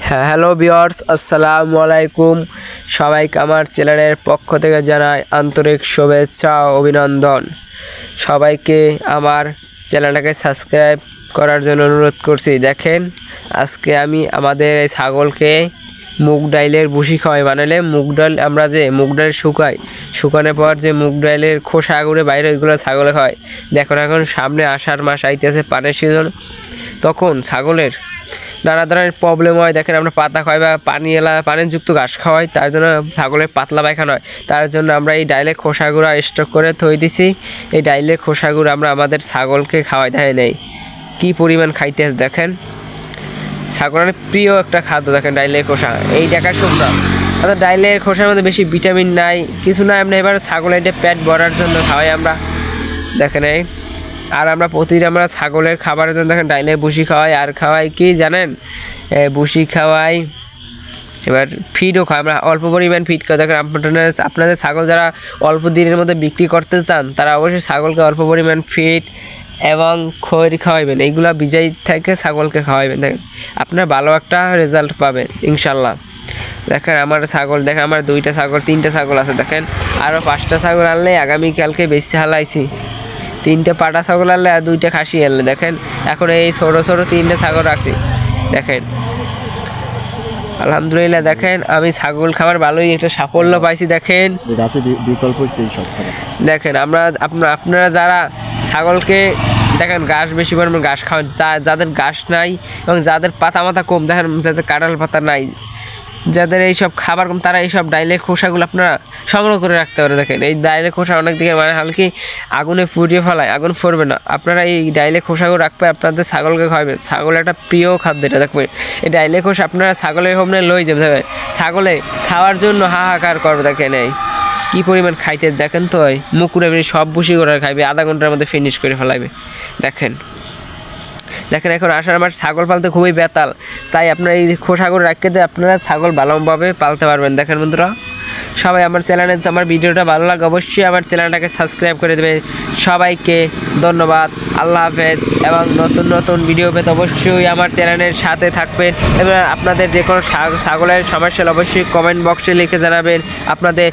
হ্যাঁ, hello viewers, আসসালামু আলাইকুম। সবাইকে আমার চ্যানেলের পক্ষ থেকে জানাই আন্তরিক শুভেচ্ছা ও অভিনন্দন। সবাইকে আমার চ্যানেলটাকে সাবস্ক্রাইব করার জন্য অনুরোধ করছি। দেখেন, আজকে আমি আমাদের এই ছাগলকে মুগ ডাইলের ভুসি খাওয়াই। বানালে মুগ ডাল, আমরা যে মুগ ডাল শুকানোর পর যে মুগ ডালের খোসা করে বাইরে ওইগুলো ছাগলে খাওয়াই। দেখুন, এখন সামনে আষাঢ় মাস আইতেছে, পানের সিজন, তখন ছাগলের নানা ধরনের প্রবলেম হয়। দেখেন, আমরা পাতা খাওয়াই বা পানিযুক্ত ঘাস খাওয়াই, তার জন্য ছাগলের পাতলা পায়খানা হয়। তার জন্য আমরা এই ডাইলের খোসাগুলো স্টক করে থই দিছি। এই ডাইলের খোসাগুলো আমরা আমাদের ছাগলকে খাওয়াই দেয় নেই। কী পরিমাণ খাইতে দেখেন, ছাগলের প্রিয় একটা খাদ্য। দেখেন, ডাইলের খোসা, এই টাকা শুকনো। অর্থাৎ ডাইলের খোসার মধ্যে বেশি ভিটামিন নাই, কিছু না। আমরা এবার ছাগলের এটা পেট ভরার জন্য খাওয়াই আমরা। দেখেন, এই আর আমরা প্রতিদিন আমরা ছাগলের খাবারের জন্য দেখেন ডাইলের ভুসি খাওয়াই। আর খাওয়াই কি জানেন, ভুসি খাওয়াই, এবার ফিডও খাওয়াই। আমরা অল্প পরিমাণ ফিড খাওয়াই। দেখেন, আপনাদের ছাগল যারা অল্প দিনের মধ্যে বিক্রি করতে চান, তারা অবশ্যই ছাগলকে অল্প পরিমাণ ফিড এবং খড় খাওয়াইবেন। এইগুলো বিজয়ী থেকে ছাগলকে খাওয়াইবেন। দেখেন, আপনার ভালো একটা রেজাল্ট পাবেন ইনশাল্লাহ। দেখেন, আমার ছাগল, দেখেন আমার 2টা ছাগল 3টা ছাগল আছে। দেখেন, আরও 5টা ছাগল আনলে আগামীকালকে বেশি হালাইছি। 3টে পাটা ছাগল আনলে আর 2টা খাসি আনলে। দেখেন, এখন এই ছোটো 3টে ছাগল রাখছি। দেখেন, আলহামদুলিল্লাহ। দেখেন, আমি ছাগল খাবার ভালোই একটা সাফল্য পাইছি। দেখেন, দেখেন আপনারা যারা ছাগলকে দেখেন ঘাস বেশি পরিমাণ ঘাস খাওয়ান, যাদের ঘাস নাই এবং যাদের পাতা মাথা কম, দেখেন যাদের কাঁঠাল পাতা নাই, যাদের এইসব খাবার কম, তারা এইসব ডাইলের খোসাগুলো আপনারা সংগ্রহ করে রাখতে পারে। দেখেন, এই ডাইলের খোসা অনেক দিকে মানে হালকি আগুনে পুড়িয়ে ফেলায়, আগুন ফুরবে না। আপনারা এই ডাইলের খোসাগুলো রাখবে, আপনাদের ছাগলকে খাওয়াবেন। ছাগলের একটা প্রিয় খাদ্য এটা। দেখবেন, এই ডাইলের খোসা আপনারা ছাগলের হোমনে লই যাবে, ছাগলে খাওয়ার জন্য হাহাকার করবে। দেখেন, এই কী পরিমাণ খাইতে দেখেন, তো মুকুরে সব ভুসি করে খাইবে, আধা ঘন্টার মধ্যে ফিনিশ করে ফেলাইবে। দেখেন, এখন আষাঢ় মাস ছাগল পালতে খুবই বেতাল, তাই আপনারা এই খোসাগুলো রাখতে দিয়ে আপনারা ছাগল ভালোভাবে পালতে পারবেন। দেখেন বন্ধুরা, সবাই আমার চ্যানেলে, আমার ভিডিওটা ভালো লাগে অবশ্যই আমার চ্যানেলটাকে সাবস্ক্রাইব করে দেবে। সবাইকে ধন্যবাদ, আল্লাহ হাফেজ। এবং নতুন নতুন ভিডিও পেতে অবশ্যই আমার চ্যানেলের সাথে থাকবেন। এবং আপনাদের যে কোনো ছাগলের সমস্যা অবশ্যই কমেন্ট বক্সে লিখে জানাবেন। আপনাদের